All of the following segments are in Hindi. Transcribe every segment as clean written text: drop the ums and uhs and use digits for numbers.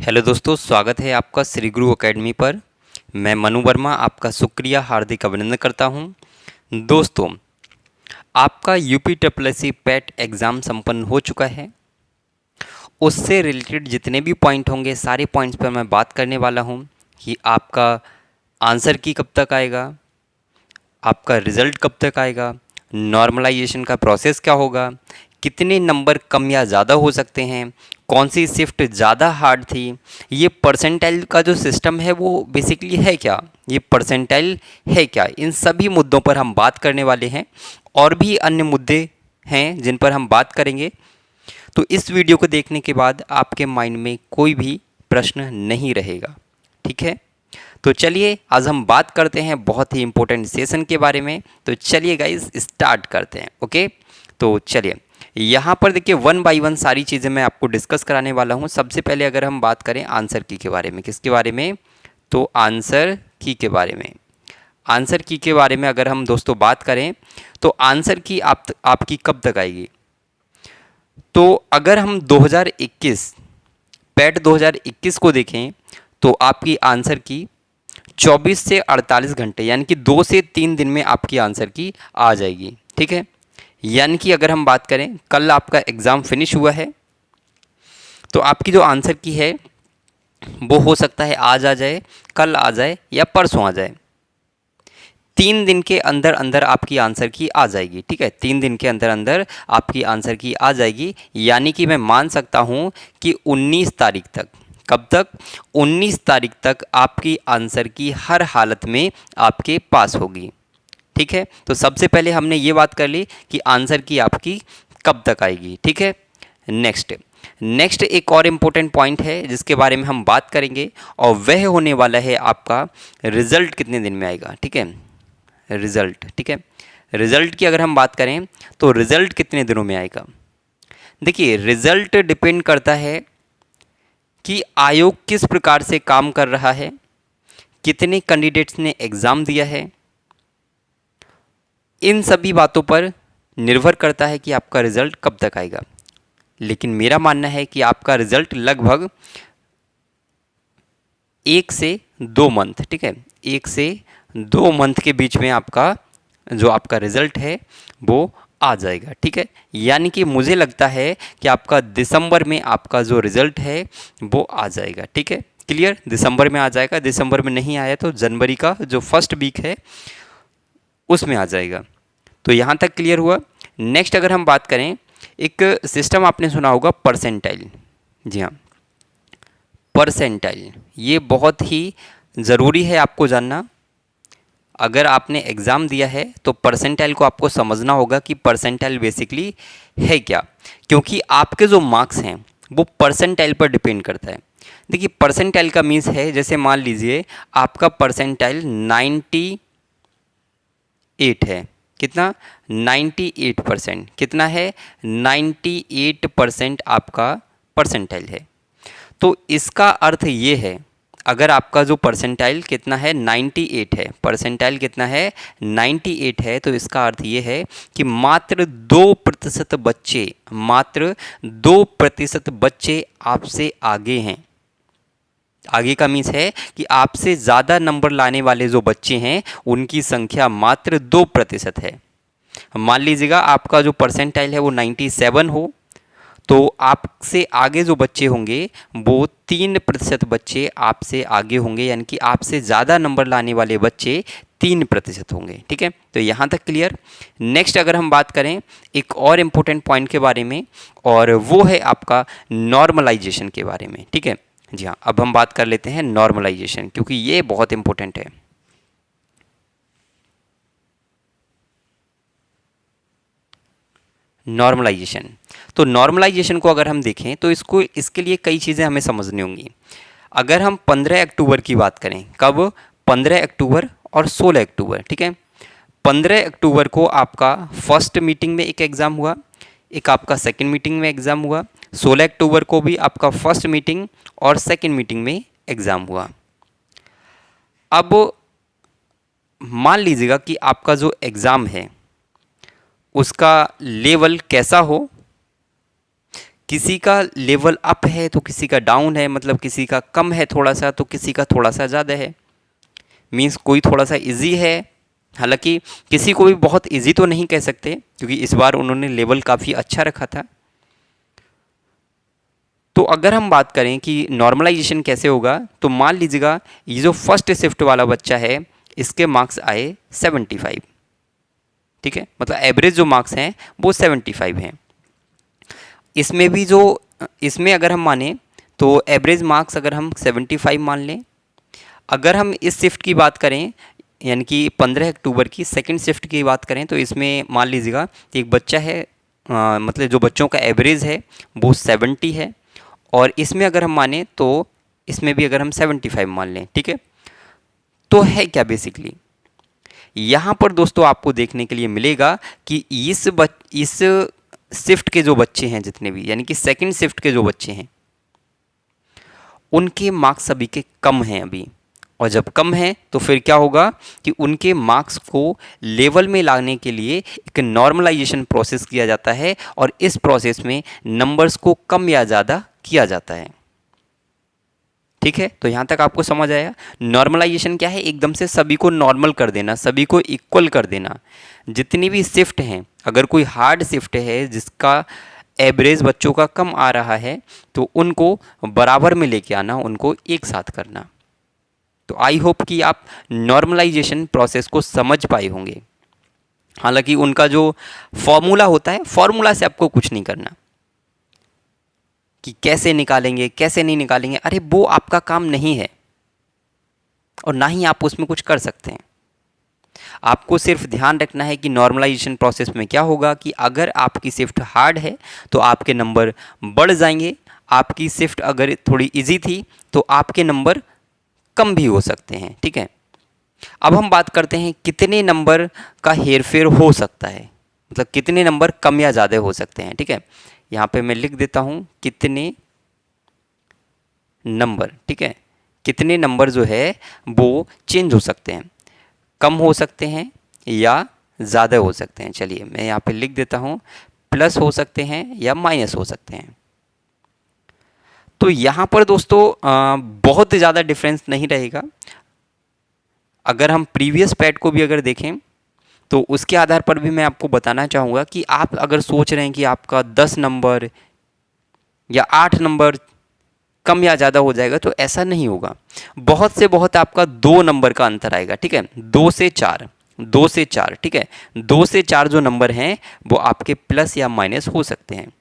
हेलो दोस्तों, स्वागत है आपका श्री गुरु एकेडमी पर। मैं मनु वर्मा आपका शुक्रिया हार्दिक अभिनंदन करता हूं। दोस्तों, आपका UP triple S C PET exam संपन्न हो चुका है। उससे रिलेटेड जितने भी पॉइंट होंगे सारे पॉइंट्स पर मैं बात करने वाला हूं कि आपका आंसर की कब तक आएगा, आपका रिज़ल्ट कब तक आएगा, नॉर्मलाइजेशन का प्रोसेस क्या होगा, कितने नंबर कम या ज़्यादा हो सकते हैं, कौन सी शिफ्ट ज़्यादा हार्ड थी, ये परसेंटाइल का जो सिस्टम है वो बेसिकली है क्या, ये परसेंटाइल है क्या, इन सभी मुद्दों पर हम बात करने वाले हैं। और भी अन्य मुद्दे हैं जिन पर हम बात करेंगे। तो इस वीडियो को देखने के बाद आपके माइंड में कोई भी प्रश्न नहीं रहेगा, ठीक है। तो चलिए आज हम बात करते हैं बहुत ही इंपॉर्टेंट सेशन के बारे में। तो चलिए गाइस स्टार्ट करते हैं। ओके, तो चलिए यहाँ पर देखिए वन बाय वन सारी चीज़ें मैं आपको डिस्कस कराने वाला हूँ। सबसे पहले अगर हम बात करें आंसर की के बारे में, किसके बारे में, तो आंसर की के बारे में। आंसर की के बारे में अगर हम दोस्तों बात करें तो आंसर की आपकी कब तक आएगी। तो अगर हम 2021 पैट 2021 को देखें तो आपकी आंसर की 24 से 48 घंटे यानी कि 2 से 3 दिन में आपकी आंसर की आ जाएगी, ठीक है। यानी कि अगर हम बात करें कल आपका एग्ज़ाम फिनिश हुआ है तो आपकी जो आंसर की है वो हो सकता है आज आ जाए, कल आ जाए या परसों आ जाए। 3 दिन के अंदर अंदर आपकी आंसर की आ जाएगी, ठीक है। 3 दिन के अंदर अंदर आपकी आंसर की आ जाएगी। यानी कि मैं मान सकता हूँ कि 19 तारीख तक, कब तक, 19 तारीख तक आपकी आंसर की हर हालत में आपके पास होगी, ठीक है। तो सबसे पहले हमने ये बात कर ली कि आंसर की आपकी कब तक आएगी, ठीक है। नेक्स्ट एक और इम्पोर्टेंट पॉइंट है जिसके बारे में हम बात करेंगे और वह होने वाला है आपका रिज़ल्ट कितने दिन में आएगा, ठीक है। रिज़ल्ट, ठीक है। रिज़ल्ट की अगर हम बात करें तो रिज़ल्ट कितने दिनों में आएगा। देखिए रिज़ल्ट डिपेंड करता है कि आयोग किस प्रकार से काम कर रहा है, कितने कैंडिडेट्स ने एग्ज़ाम दिया है, इन सभी बातों पर निर्भर करता है कि आपका रिज़ल्ट कब तक आएगा। लेकिन मेरा मानना है कि आपका रिज़ल्ट लगभग 1 से 2 मंथ, ठीक है, 1 से 2 मंथ के बीच में आपका जो आपका रिज़ल्ट है वो आ जाएगा, ठीक है। यानी कि मुझे लगता है कि आपका दिसंबर में आपका जो रिज़ल्ट है वो आ जाएगा, ठीक है। क्लियर, दिसंबर में आ जाएगा। दिसंबर में नहीं आया तो जनवरी का जो फर्स्ट वीक है उसमें आ जाएगा। तो यहाँ तक क्लियर हुआ। नेक्स्ट अगर हम बात करें, एक सिस्टम आपने सुना होगा परसेंटाइल। जी हाँ, परसेंटाइल ये बहुत ही ज़रूरी है आपको जानना। अगर आपने एग्ज़ाम दिया है तो परसेंटाइल को आपको समझना होगा कि परसेंटाइल बेसिकली है क्या, क्योंकि आपके जो मार्क्स हैं वो परसेंटाइल पर डिपेंड करता है। देखिए परसेंटाइल का मीन्स है, जैसे मान लीजिए आपका परसेंटाइल 98 है। कितना, 98%। कितना है, 98% आपका परसेंटाइल है। तो इसका अर्थ ये है, अगर आपका जो परसेंटाइल कितना है 98 है, परसेंटाइल कितना है 98 है, तो इसका अर्थ ये है कि मात्र 2% बच्चे, मात्र 2% बच्चे आपसे आगे हैं। आगे का मीन्स है कि आपसे ज़्यादा नंबर लाने वाले जो बच्चे हैं उनकी संख्या मात्र 2% है। मान लीजिएगा आपका जो परसेंटाइल है वो 97 हो, तो आपसे आगे जो बच्चे होंगे वो 3% बच्चे आपसे आगे होंगे, यानी कि आपसे ज़्यादा नंबर लाने वाले बच्चे 3% होंगे, ठीक है। तो यहाँ तक क्लियर। नेक्स्ट अगर हम बात करें एक और इम्पोर्टेंट पॉइंट के बारे में, और वो है आपका नॉर्मलाइजेशन के बारे में, ठीक है। जी हाँ, अब हम बात कर लेते हैं नॉर्मलाइजेशन, क्योंकि ये बहुत इंपॉर्टेंट है। नॉर्मलाइजेशन, तो नॉर्मलाइजेशन को अगर हम देखें तो इसके लिए कई चीज़ें हमें समझनी होंगी। अगर हम 15 अक्टूबर की बात करें, कब, 15 अक्टूबर और 16 अक्टूबर, ठीक है। 15 अक्टूबर को आपका फर्स्ट मीटिंग में एक एग्ज़ाम हुआ, एक आपका सेकंड मीटिंग में एग्ज़ाम हुआ। 16 अक्टूबर को भी आपका फर्स्ट मीटिंग और सेकंड मीटिंग में एग्ज़ाम हुआ। अब मान लीजिएगा कि आपका जो एग्ज़ाम है उसका लेवल कैसा हो, किसी का लेवल अप है तो किसी का डाउन है, मतलब किसी का कम है थोड़ा सा तो किसी का थोड़ा सा ज़्यादा है। मीन्स कोई थोड़ा सा इजी है, हालांकि किसी को भी बहुत इजी तो नहीं कह सकते क्योंकि इस बार उन्होंने लेवल काफ़ी अच्छा रखा था। तो अगर हम बात करें कि नॉर्मलाइजेशन कैसे होगा, तो मान लीजिएगा ये जो फर्स्ट शिफ्ट वाला बच्चा है इसके मार्क्स आए 75, ठीक है, मतलब एवरेज जो मार्क्स हैं वो 75 हैं। इसमें भी जो इसमें अगर हम माने तो एवरेज मार्क्स अगर हम 75 मान लें, अगर हम इस शिफ्ट की बात करें यानी कि 15 अक्टूबर की सेकंड शिफ्ट की बात करें तो इसमें मान लीजिएगा कि एक बच्चा है, मतलब जो बच्चों का एवरेज है वो 70 है, और इसमें अगर हम माने तो इसमें भी अगर हम 75 मान लें, ठीक है। तो है क्या बेसिकली यहाँ पर दोस्तों आपको देखने के लिए मिलेगा कि इस शिफ्ट के जो बच्चे हैं जितने भी, यानी कि सेकंड शिफ्ट के जो बच्चे हैं उनके मार्क्स सभी के कम हैं अभी। और जब कम है तो फिर क्या होगा कि उनके मार्क्स को लेवल में लाने के लिए एक नॉर्मलाइजेशन प्रोसेस किया जाता है, और इस प्रोसेस में नंबर्स को कम या ज़्यादा किया जाता है, ठीक है। तो यहाँ तक आपको समझ आया। नॉर्मलाइजेशन क्या है, एकदम से सभी को नॉर्मल कर देना, सभी को इक्वल कर देना। जितनी भी शिफ्ट हैं, अगर कोई हार्ड शिफ्ट है जिसका एवरेज बच्चों का कम आ रहा है तो उनको बराबर में लेके आना, उनको एक साथ करना। तो आई होप कि आप नॉर्मलाइजेशन प्रोसेस को समझ पाए होंगे। हालांकि उनका जो फॉर्मूला होता है, फॉर्मूला से आपको कुछ नहीं करना कि कैसे निकालेंगे कैसे नहीं निकालेंगे, अरे वो आपका काम नहीं है और ना ही आप उसमें कुछ कर सकते हैं। आपको सिर्फ ध्यान रखना है कि नॉर्मलाइजेशन प्रोसेस में क्या होगा कि अगर आपकी शिफ्ट हार्ड है तो आपके नंबर बढ़ जाएंगे, आपकी शिफ्ट अगर थोड़ी इजी थी तो आपके नंबर कम भी हो सकते हैं, ठीक है। अब हम बात करते हैं कितने नंबर का हेरफेर हो सकता है, मतलब कितने नंबर कम या ज़्यादा हो सकते हैं, ठीक है। यहाँ पे मैं लिख देता हूँ कितने नंबर, ठीक है, कितने नंबर जो है वो चेंज हो सकते हैं, कम हो सकते हैं या ज़्यादा हो सकते हैं। चलिए मैं यहाँ पे लिख देता हूँ, प्लस हो सकते हैं या माइनस हो सकते हैं। तो यहाँ पर दोस्तों बहुत ज़्यादा डिफरेंस नहीं रहेगा। अगर हम प्रीवियस पैड को भी अगर देखें तो उसके आधार पर भी मैं आपको बताना चाहूँगा कि आप अगर सोच रहे हैं कि आपका 10 नंबर या 8 नंबर कम या ज़्यादा हो जाएगा, तो ऐसा नहीं होगा। बहुत से बहुत आपका 2 नंबर का अंतर आएगा, ठीक है, 2 से 4, 2 से 4, ठीक है। 2 से 4 जो नंबर हैं वो आपके प्लस या माइनस हो सकते हैं।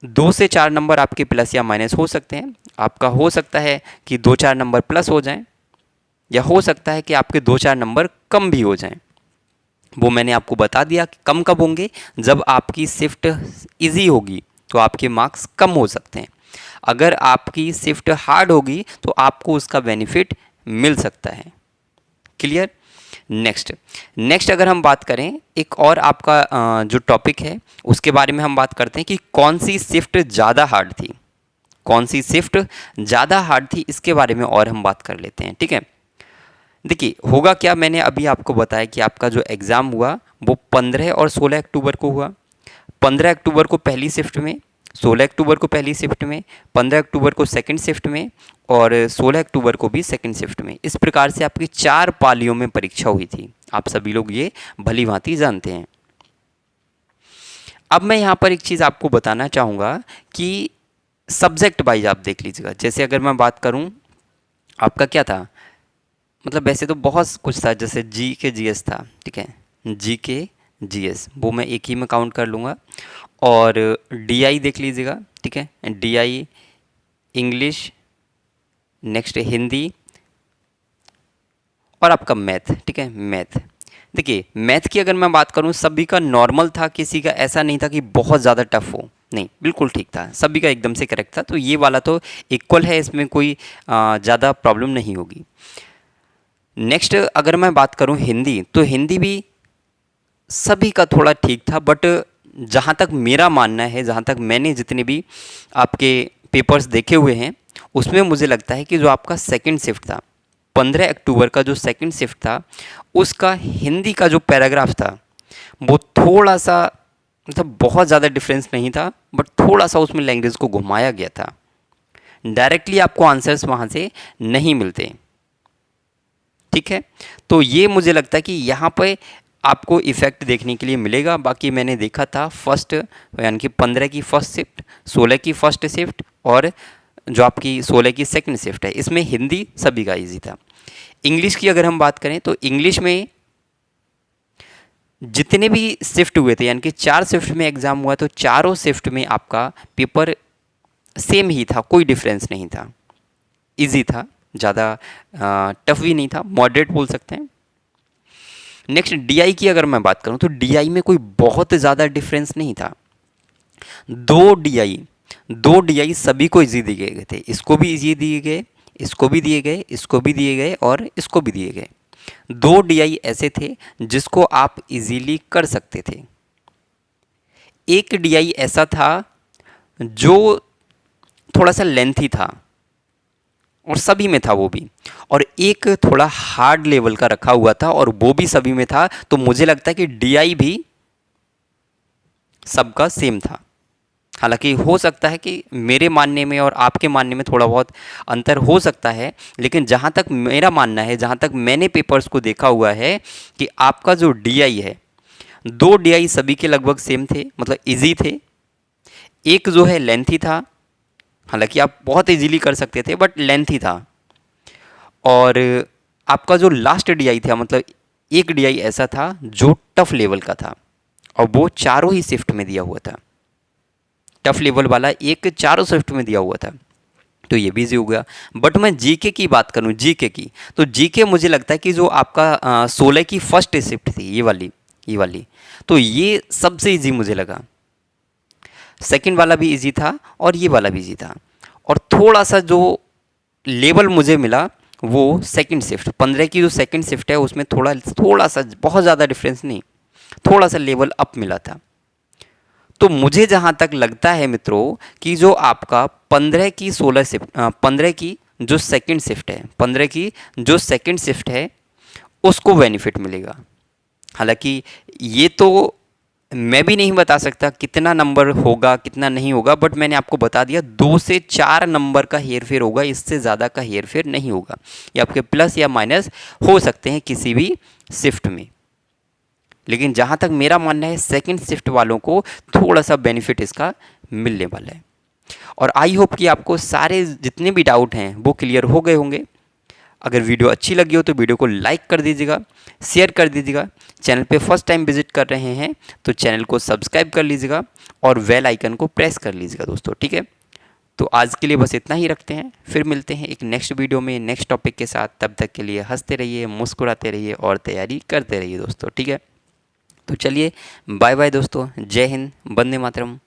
2 से 4 नंबर आपके प्लस या माइनस हो सकते हैं। आपका हो सकता है कि 2-4 नंबर प्लस हो जाएं, या हो सकता है कि आपके 2-4 नंबर कम भी हो जाएं। वो मैंने आपको बता दिया कि कम कब होंगे, जब आपकी शिफ्ट इजी होगी तो आपके मार्क्स कम हो सकते हैं। अगर आपकी शिफ्ट हार्ड होगी तो आपको उसका बेनिफिट मिल सकता है। क्लियर। नेक्स्ट अगर हम बात करें एक और आपका जो टॉपिक है उसके बारे में हम बात करते हैं कि कौन सी शिफ्ट ज़्यादा हार्ड थी, कौन सी शिफ्ट ज़्यादा हार्ड थी, इसके बारे में और हम बात कर लेते हैं, ठीक है। देखिए होगा क्या, मैंने अभी आपको बताया कि आपका जो एग्ज़ाम हुआ वो 15 और 16 अक्टूबर को हुआ। 15 अक्टूबर को पहली शिफ्ट में, 16 अक्टूबर को पहली शिफ्ट में, 15 अक्टूबर को सेकंड शिफ्ट में और 16 अक्टूबर को भी सेकंड शिफ्ट में। इस प्रकार से आपकी 4 पालियों में परीक्षा हुई थी। आप सभी लोग ये भली भांति जानते हैं। अब मैं यहाँ पर एक चीज़ आपको बताना चाहूँगा कि सब्जेक्ट वाइज आप देख लीजिएगा। जैसे अगर मैं बात करूँ, आपका क्या था, मतलब वैसे तो बहुत कुछ था, जैसे जी के जीएस था, ठीक है, जी के जीएस वो मैं एक ही में काउंट कर लूँगा। और डीआई देख लीजिएगा, ठीक है, डीआई इंग्लिश, नेक्स्ट हिंदी और आपका मैथ, ठीक है, मैथ। देखिए मैथ की अगर मैं बात करूं, सभी का नॉर्मल था, किसी का ऐसा नहीं था कि बहुत ज़्यादा टफ हो, नहीं, बिल्कुल ठीक था, सभी का एकदम से करेक्ट था। तो ये वाला तो इक्वल है, इसमें कोई ज़्यादा प्रॉब्लम नहीं होगी। नेक्स्ट अगर मैं बात करूं हिंदी, तो हिंदी भी सभी का थोड़ा ठीक था, बट जहाँ तक मेरा मानना है, जहाँ तक मैंने जितने भी आपके पेपर्स देखे हुए हैं उसमें मुझे लगता है कि जो आपका सेकंड शिफ्ट था, 15 अक्टूबर का जो सेकंड शिफ्ट था, उसका हिंदी का जो पैराग्राफ था वो थोड़ा सा मतलब बहुत ज़्यादा डिफरेंस नहीं था, बट थोड़ा सा उसमें लैंग्वेज को घुमाया गया था। डायरेक्टली आपको आंसर्स वहाँ से नहीं मिलते। ठीक है, तो ये मुझे लगता है कि यहाँ पे आपको इफ़ेक्ट देखने के लिए मिलेगा। बाकी मैंने देखा था फर्स्ट यानी कि 15 की फर्स्ट शिफ्ट, 16 की फर्स्ट शिफ्ट और जो आपकी 16 की सेकंड शिफ्ट है, इसमें हिंदी सभी का इजी था। इंग्लिश की अगर हम बात करें तो इंग्लिश में जितने भी शिफ्ट हुए थे, यानी कि 4 शिफ्ट में एग्ज़ाम हुआ, तो चारों शिफ्ट में आपका पेपर सेम ही था, कोई डिफरेंस नहीं था, इजी था, ज़्यादा टफ भी नहीं था, मॉडरेट बोल सकते हैं। नेक्स्ट डीआई की अगर मैं बात करूं तो डीआई में कोई बहुत ज़्यादा डिफरेंस नहीं था। दो डीआई सभी को इजी दिए गए थे, इसको भी इजी दिए गए, इसको भी दिए गए, इसको भी दिए गए और इसको भी दिए गए। 2 डीआई ऐसे थे जिसको आप इजीली कर सकते थे। एक डीआई ऐसा था जो थोड़ा सा लेंथी था और सभी में था वो भी, और एक थोड़ा हार्ड लेवल का रखा हुआ था और वो भी सभी में था। तो मुझे लगता है कि डीआई भी सबका सेम था। हालांकि हो सकता है कि मेरे मानने में और आपके मानने में थोड़ा बहुत अंतर हो सकता है, लेकिन जहाँ तक मेरा मानना है, जहाँ तक मैंने पेपर्स को देखा हुआ है, कि आपका जो डीआई है, 2 डीआई सभी के लगभग सेम थे, मतलब इजी थे। एक जो है लेंथी था, हालांकि आप बहुत इजीली कर सकते थे बट लेंथी था। और आपका जो लास्ट डीआई था, मतलब एक डीआई ऐसा था जो टफ लेवल का था और वो चारों ही शिफ्ट में दिया हुआ था। टफ लेवल वाला एक चारों शिफ्ट में दिया हुआ था, तो ये भी इजी हो गया। बट मैं जीके की बात करूं, जीके की, तो जीके मुझे लगता है कि जो आपका 16 की फर्स्ट शिफ्ट थी, ये वाली, तो ये सबसे इजी मुझे लगा। सेकंड वाला भी इजी था और ये वाला भी इजी था, और थोड़ा सा जो लेवल मुझे मिला वो सेकंड शिफ्ट, 15 की जो सेकंड शिफ्ट है उसमें थोड़ा सा, बहुत ज़्यादा डिफरेंस नहीं, थोड़ा सा लेवल अप मिला था। तो मुझे जहाँ तक लगता है मित्रों कि जो आपका 15 की 16 शिफ्ट, 15 की जो सेकंड शिफ्ट है, 15 की जो सेकंड शिफ्ट है उसको बेनिफिट मिलेगा। हालांकि ये तो मैं भी नहीं बता सकता कितना नंबर होगा कितना नहीं होगा, बट मैंने आपको बता दिया 2 से 4 नंबर का हेरफेर होगा, इससे ज़्यादा का हेरफेर नहीं होगा। ये आपके प्लस या माइनस हो सकते हैं किसी भी शिफ्ट में, लेकिन जहाँ तक मेरा मानना है सेकंड शिफ्ट वालों को थोड़ा सा बेनिफिट इसका मिलने वाला है। और आई होप कि आपको सारे जितने भी डाउट हैं वो क्लियर हो गए होंगे। अगर वीडियो अच्छी लगी हो तो वीडियो को लाइक कर दीजिएगा, शेयर कर दीजिएगा। चैनल पे फर्स्ट टाइम विजिट कर रहे हैं तो चैनल को सब्सक्राइब कर लीजिएगा और बेल आइकन को प्रेस कर लीजिएगा दोस्तों, ठीक है। तो आज के लिए बस इतना ही रखते हैं, फिर मिलते हैं एक नेक्स्ट वीडियो में नेक्स्ट टॉपिक के साथ। तब तक के लिए हंसते रहिए, मुस्कुराते रहिए और तैयारी करते रहिए दोस्तों, ठीक है। तो चलिए बाय बाय दोस्तों, जय हिंद, वंदे मातरम।